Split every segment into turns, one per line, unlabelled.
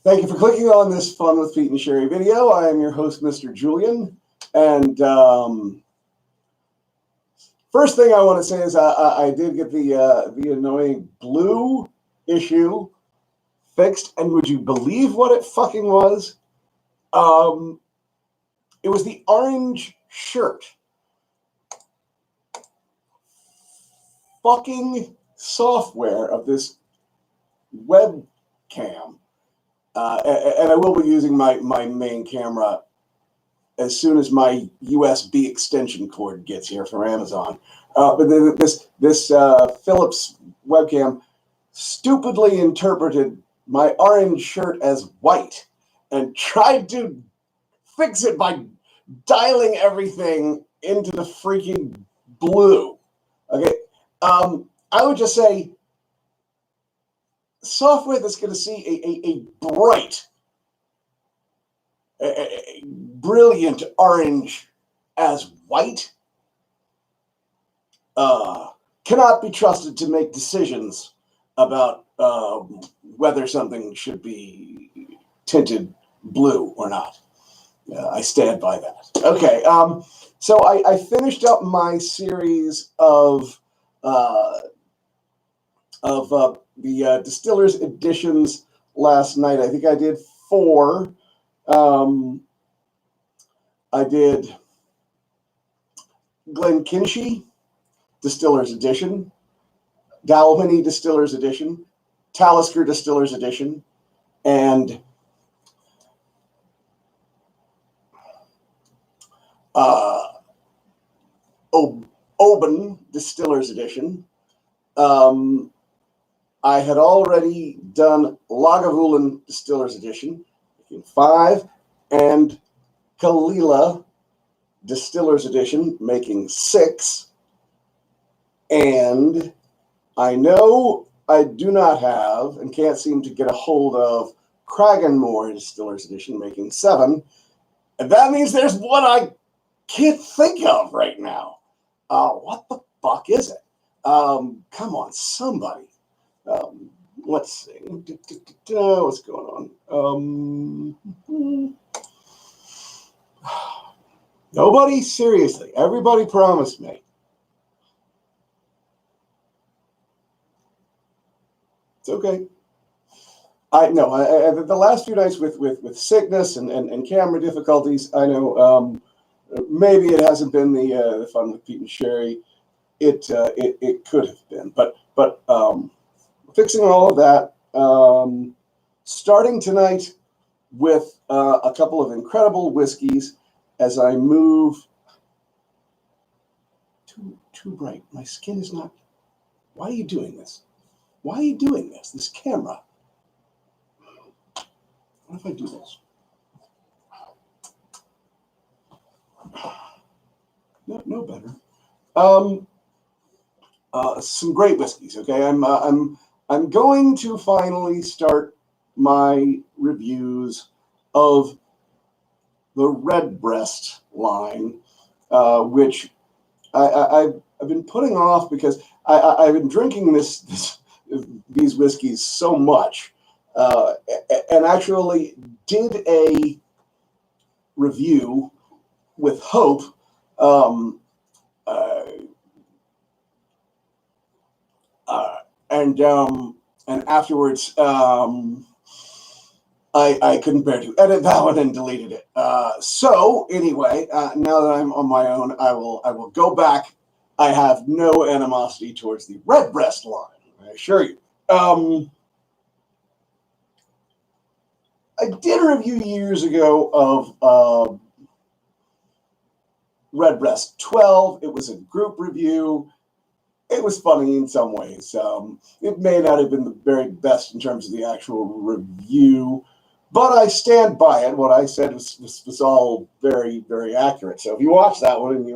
Thank you for clicking on this Fun with Pete and Sherry video. I am your host, Mr. Julian. And first thing I want to say is I did get the annoying blue issue fixed. And would you believe what it fucking was? It was the orange shirt. Fucking software of this webcam. And I will be using my main camera as soon as my USB extension cord gets here from Amazon. But this Philips webcam stupidly interpreted my orange shirt as white and tried to fix it by dialing everything into the freaking blue. Okay, I would just say software that's going to see a bright, brilliant orange as white cannot be trusted to make decisions about whether something should be tinted blue or not. I stand by that. Okay, so I finished up my series of the Distillers editions last night. I think I did 4. I did Glenkinchie Distillers edition, Dalwhinnie Distillers edition, Talisker Distillers edition, and Oban Distillers edition. I had already done Lagavulin Distillers edition, 5, and Kalila Distillers edition, making 6. And I know I do not have and can't seem to get a hold of Cragganmore Distillers edition, making 7. And that means there's one I can't think of right now. What the fuck is it? Come on, somebody. Let's see. What's going on? Nobody? Seriously. Everybody promised me. It's okay. I know. The last few nights with sickness and camera difficulties, I know maybe it hasn't been the Fun with Pete and Sherry. It could have been. But fixing all of that, starting tonight with a couple of incredible whiskeys as I move. Too bright. My skin is not. Why are you doing this? Why are you doing this? This camera. What if I do this? No better. Some great whiskeys. Okay, I'm going to finally start my reviews of the Redbreast line, which I've been putting off because I've been drinking these whiskeys so much, and actually did a review with Hope. And afterwards, I couldn't bear to edit that one and deleted it. So anyway, now that I'm on my own, I will go back. I have no animosity towards the Redbreast line, I assure you. I did a review years ago of Redbreast 12. It was a group review. It was funny in some ways. It may not have been the very best in terms of the actual review, but I stand by it. What I said was all very, very accurate. So if you watch that one and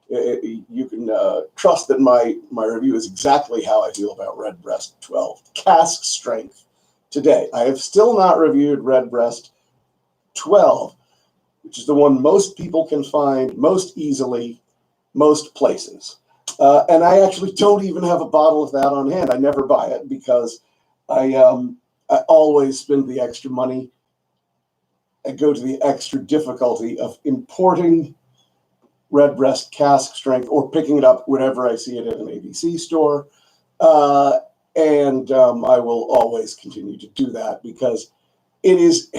you can trust that my review is exactly how I feel about Redbreast 12 cask strength today. I have still not reviewed Redbreast 12, which is the one most people can find most easily, most places. And I actually don't even have a bottle of that on hand. I never buy it because I I always spend the extra money and go to the extra difficulty of importing Redbreast cask strength or picking it up whenever I see it at an ABC store. Uh, and I will always continue to do that because it is.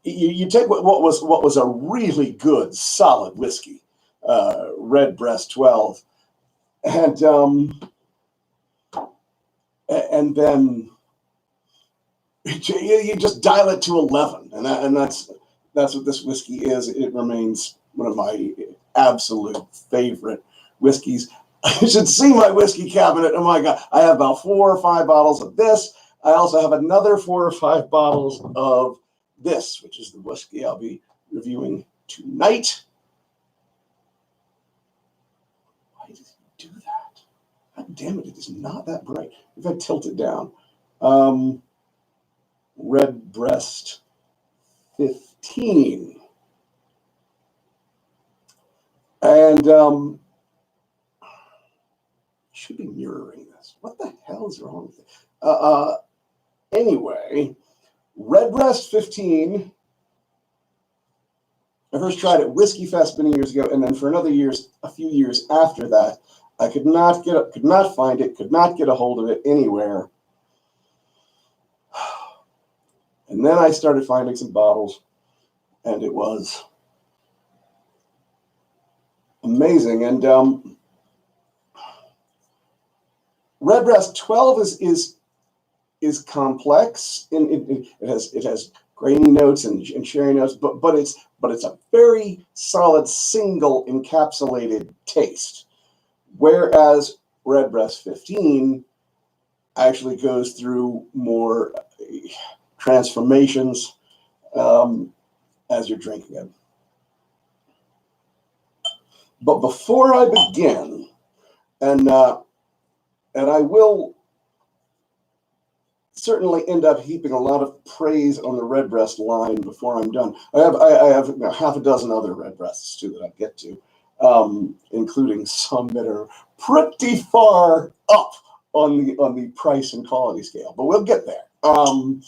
You take what was a really good, solid whiskey, Redbreast 12, and then you just dial it to 11, and that's what this whiskey is. It remains one of my absolute favorite whiskeys. You should see my whiskey cabinet. Oh my God. I have about 4 or 5 bottles of this. I also have another 4 or 5 bottles of this, which is the whiskey I'll be reviewing tonight. Why does he do that? God damn it, it is not that bright. If I tilt it down. Redbreast 15. And should be mirroring this. What the hell is wrong with it? Anyway, Redbreast 15. I first tried at Whiskey Fest many years ago, and then for a few years after that, I could not find it, could not get a hold of it anywhere. And then I started finding some bottles, and it was amazing. And Redbreast 12 is complex. It has grainy notes and sherry notes, but it's a very solid single encapsulated taste. Whereas Redbreast 15 actually goes through more transformations as you're drinking it. But before I begin, and I will certainly end up heaping a lot of praise on the Redbreast line before I'm done. I have half a dozen other Redbreasts too that I'll get to, including some that are pretty far up on the price and quality scale. But we'll get there. But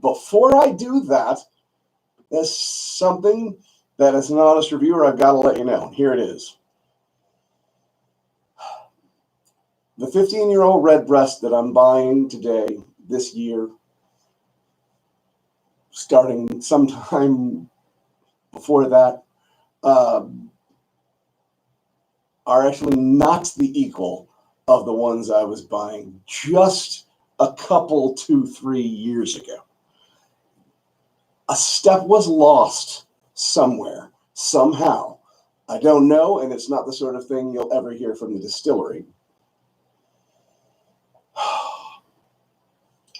before I do that, there's something that, as an honest reviewer, I've got to let you know. Here it is. The 15-year-old Redbreast that I'm buying today, this year, starting sometime before that, are actually not the equal of the ones I was buying just a couple, 2-3 years ago. A step was lost somewhere, somehow. I don't know, and it's not the sort of thing you'll ever hear from the distillery.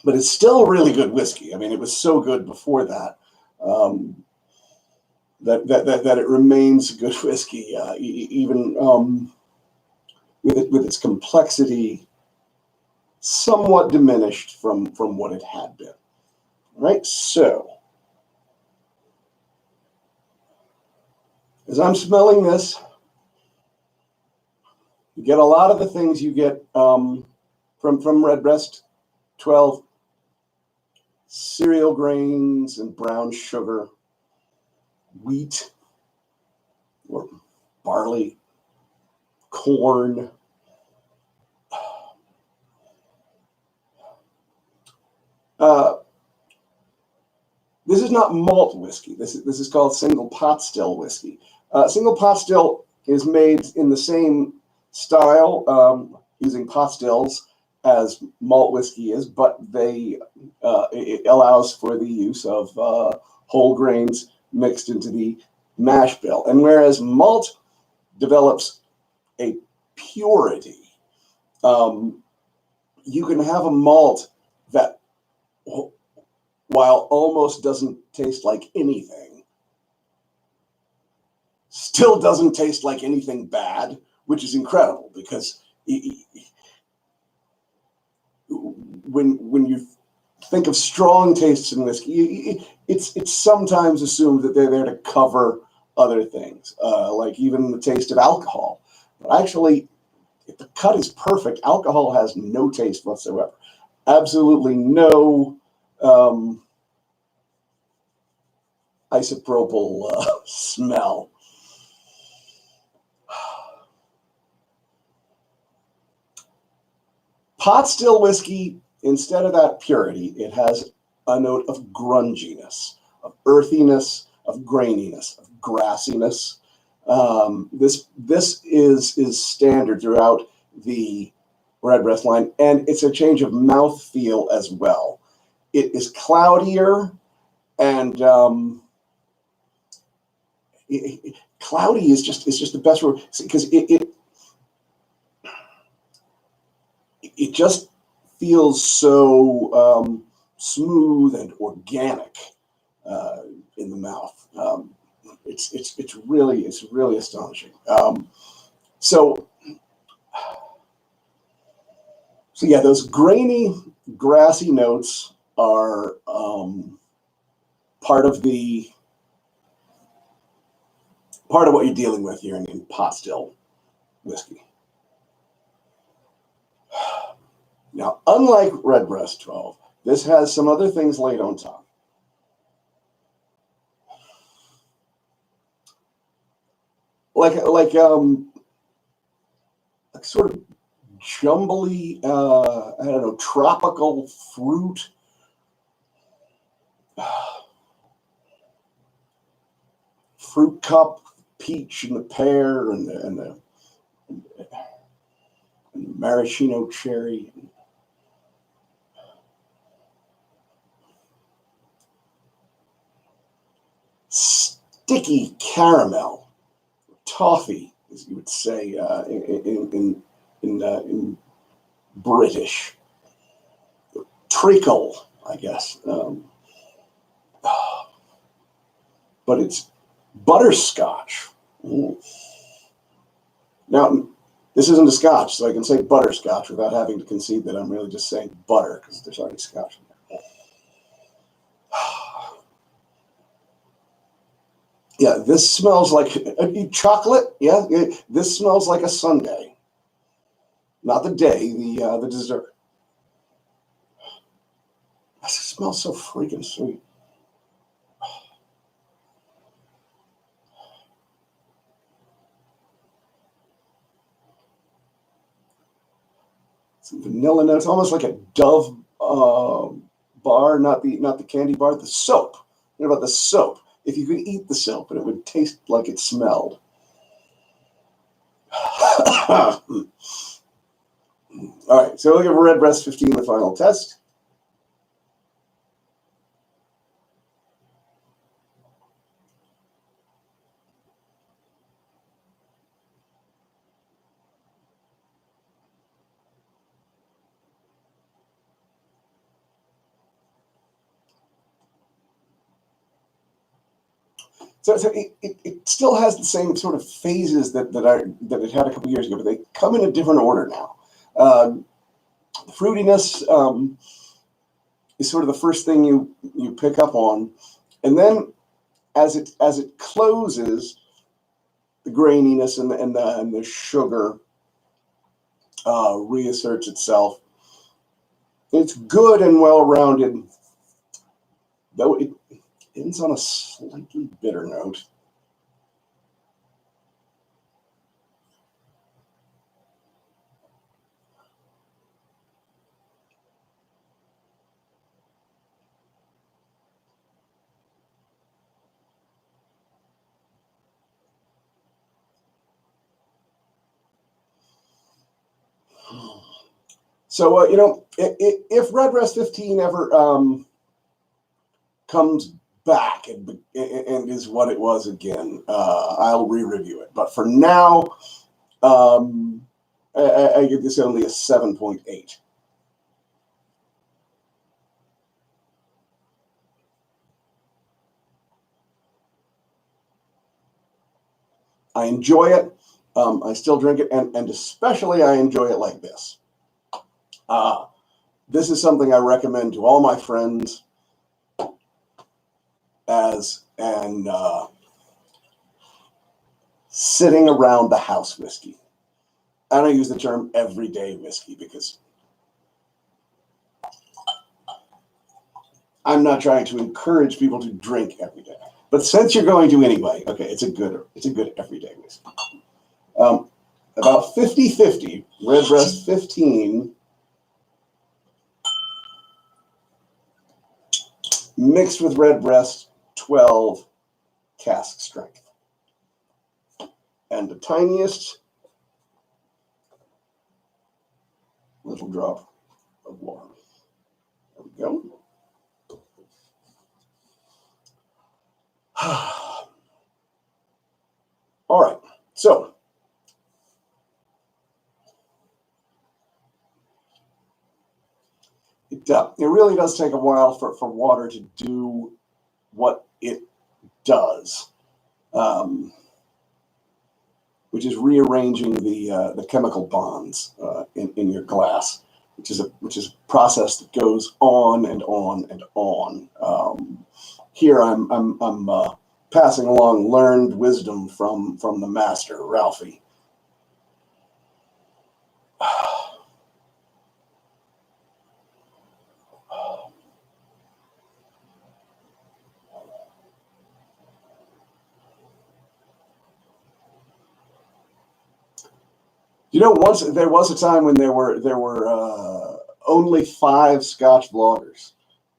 But it's still really good whiskey. I mean, it was so good before that that it remains good whiskey, even with its complexity somewhat diminished from what it had been. Right? So, as I'm smelling this, you get a lot of the things you get from Redbreast 12. Cereal grains and brown sugar, wheat or barley, corn. This is not malt whiskey. This is called single pot still whiskey. Single pot still is made in the same style, using pot stills as malt whiskey is, but it allows for the use of whole grains mixed into the mash bill. And whereas malt develops a purity, you can have a malt that, while almost doesn't taste like anything, still doesn't taste like anything bad, which is incredible because when you think of strong tastes in whiskey, it's sometimes assumed that they're there to cover other things, like even the taste of alcohol. But actually, if the cut is perfect, alcohol has no taste whatsoever. absolutely no isopropyl smell. Pot still whiskey, instead of that purity, it has a note of grunginess, of earthiness, of graininess, of grassiness. This is standard throughout the Redbreast line, and it's a change of mouth feel as well. It is cloudier and cloudy is just the best word because it just feels so smooth and organic in the mouth. It's really astonishing. So yeah, those grainy, grassy notes are part of what you're dealing with here in pot still whiskey. Now, unlike Redbreast 12, this has some other things laid on top. Like sort of jumbly, I don't know, tropical fruit. Fruit cup, peach and the pear and the maraschino cherry. Sticky caramel, toffee, as you would say in British. Treacle, I guess. But it's butterscotch. Now, this isn't a scotch, so I can say butterscotch without having to concede that I'm really just saying butter because there's already scotch in there. Yeah, this smells like chocolate. Yeah, this smells like a sundae. Not the day, the dessert. It smells so freaking sweet. Some vanilla notes, almost like a Dove bar, not the candy bar, the soap. You know about the soap? If you could eat the soap and it would taste like it smelled. All right, so we'll give Redbreast 15 the final test. So it still has the same sort of phases that it had a couple years ago, but they come in a different order now. The fruitiness is sort of the first thing you pick up on, and then as it closes, the graininess and the sugar reasserts itself. It's good and well rounded, though it ends on a slightly bitter note. So if Redbreast 15 ever comes back and is what it was again, I'll re-review it. But for now, I give this only a 7.8. I enjoy it. I still drink it, and especially I enjoy it like this. This is something I recommend to all my friends as an sitting around the house whiskey. I don't use the term everyday whiskey because I'm not trying to encourage people to drink every day. But since you're going to anyway, okay, it's a good everyday whiskey. About 50-50, Redbreast 15 mixed with Redbreast 12 cask strength. And the tiniest little drop of water. There we go. All right, so it really does take a while for water to do what it does, which is rearranging the chemical bonds in your glass, which is a process that goes on and on and on. Here I'm passing along learned wisdom from the master, Ralphie. You know, once there was a time when there were only 5 Scotch vloggers,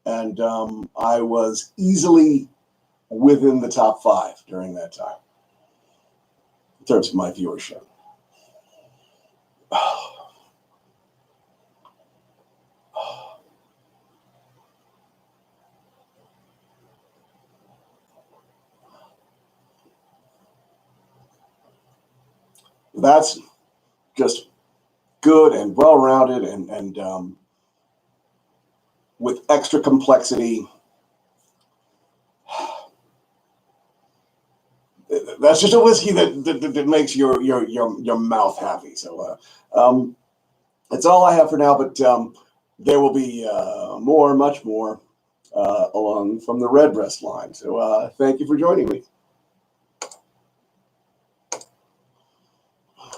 and I was easily within the top 5 during that time in terms of my viewership. That's just good and well-rounded and with extra complexity. That's just a whiskey that makes your mouth happy. So that's all I have for now, but there will be much more along from the Redbreast line. So thank you for joining me.